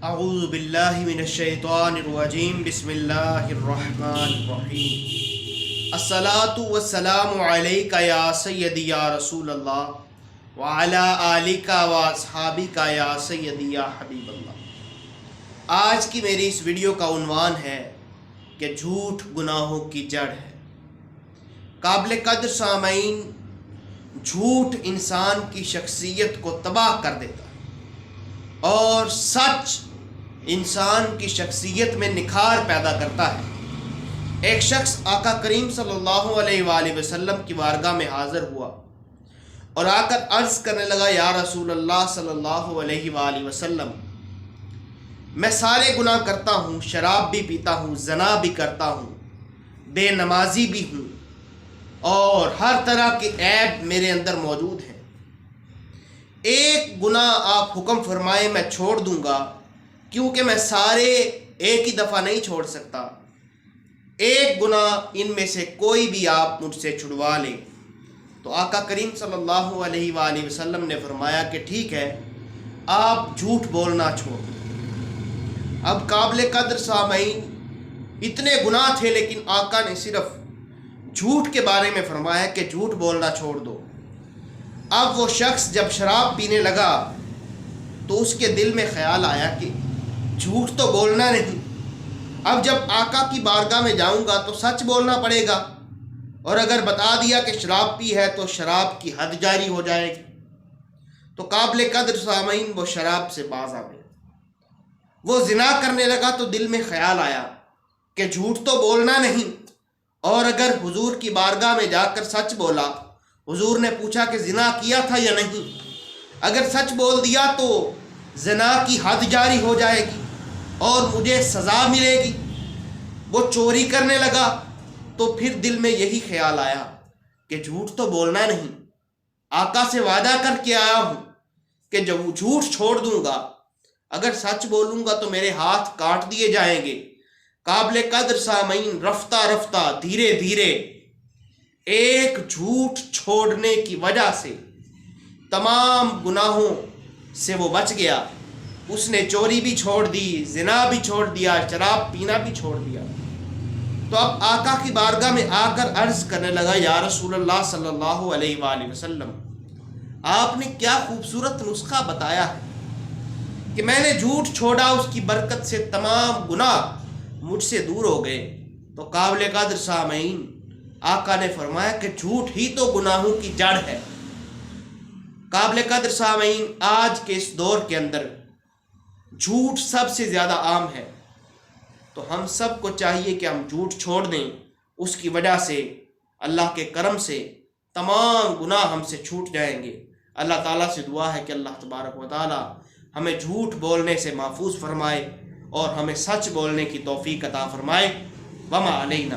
اعوذ باللہ من الشیطان الرجیم بسم اللہ الرحمن الرحیم الصلاۃ والسلام علیک یا سیدی یا رسول اللہ وعلی آلک و اصحابک یا سیدی یا حبیب اللہ۔ آج کی میری اس ویڈیو کا عنوان ہے کہ جھوٹ گناہوں کی جڑ ہے۔ قابل قدر سامعین، جھوٹ انسان کی شخصیت کو تباہ کر دیتا ہے اور سچ انسان کی شخصیت میں نکھار پیدا کرتا ہے۔ ایک شخص آقا کریم صلی اللہ علیہ وآلہ وسلم کی بارگاہ میں حاضر ہوا اور آ کر عرض کرنے لگا، یا رسول اللہ صلی اللہ علیہ وآلہ وسلم، میں سارے گناہ کرتا ہوں، شراب بھی پیتا ہوں، زنا بھی کرتا ہوں، بے نمازی بھی ہوں اور ہر طرح کے عیب میرے اندر موجود ہیں۔ ایک گناہ آپ حکم فرمائے میں چھوڑ دوں گا، کیونکہ میں سارے ایک ہی دفعہ نہیں چھوڑ سکتا۔ ایک گناہ ان میں سے کوئی بھی آپ مجھ سے چھڑوا لیں۔ تو آقا کریم صلی اللہ علیہ وآلہ وسلم نے فرمایا کہ ٹھیک ہے، آپ جھوٹ بولنا چھوڑ دیں۔ اب قابل قدر سامعین، اتنے گناہ تھے لیکن آقا نے صرف جھوٹ کے بارے میں فرمایا کہ جھوٹ بولنا چھوڑ دو۔ اب وہ شخص جب شراب پینے لگا تو اس کے دل میں خیال آیا کہ جھوٹ تو بولنا نہیں، اب جب آقا کی بارگاہ میں جاؤں گا تو سچ بولنا پڑے گا، اور اگر بتا دیا کہ شراب پی ہے تو شراب کی حد جاری ہو جائے گی۔ تو قابل قدر سامعین، وہ شراب سے باز آ گیا، وہ زنا کرنے لگا تو دل میں خیال آیا کہ جھوٹ تو بولنا نہیں، اور اگر حضور کی بارگاہ میں جا کر سچ بولا، حضور نے پوچھا کہ زنا کیا تھا یا نہیں، اگر سچ بول دیا تو زنا کی حد جاری ہو جائے گی اور مجھے سزا ملے گی۔ وہ چوری کرنے لگا تو پھر دل میں یہی خیال آیا کہ جھوٹ تو بولنا نہیں، آقا سے وعدہ کر کے آیا ہوں کہ جب وہ جھوٹ چھوڑ دوں گا، اگر سچ بولوں گا تو میرے ہاتھ کاٹ دیے جائیں گے۔ قابل قدر سامعین، رفتہ رفتہ دھیرے دھیرے ایک جھوٹ چھوڑنے کی وجہ سے تمام گناہوں سے وہ بچ گیا۔ اس نے چوری بھی چھوڑ دی، زنا بھی چھوڑ دیا، شراب پینا بھی چھوڑ دیا۔ تو اب آقا کی بارگاہ میں آ کر عرض کرنے لگا، یا رسول اللہ صلی اللہ علیہ وآلہ وسلم، آپ نے کیا خوبصورت نسخہ بتایا ہے کہ میں نے جھوٹ چھوڑا، اس کی برکت سے تمام گناہ مجھ سے دور ہو گئے۔ تو قابل قدر سامعین، آقا نے فرمایا کہ جھوٹ ہی تو گناہوں کی جڑ ہے۔ قابل قدر سامعین، آج کے اس دور کے اندر جھوٹ سب سے زیادہ عام ہے، تو ہم سب کو چاہیے کہ ہم جھوٹ چھوڑ دیں۔ اس کی وجہ سے اللہ کے کرم سے تمام گناہ ہم سے چھوٹ جائیں گے۔ اللہ تعالیٰ سے دعا ہے کہ اللہ تبارک و تعالیٰ ہمیں جھوٹ بولنے سے محفوظ فرمائے اور ہمیں سچ بولنے کی توفیق عطا فرمائے۔ وما علینا۔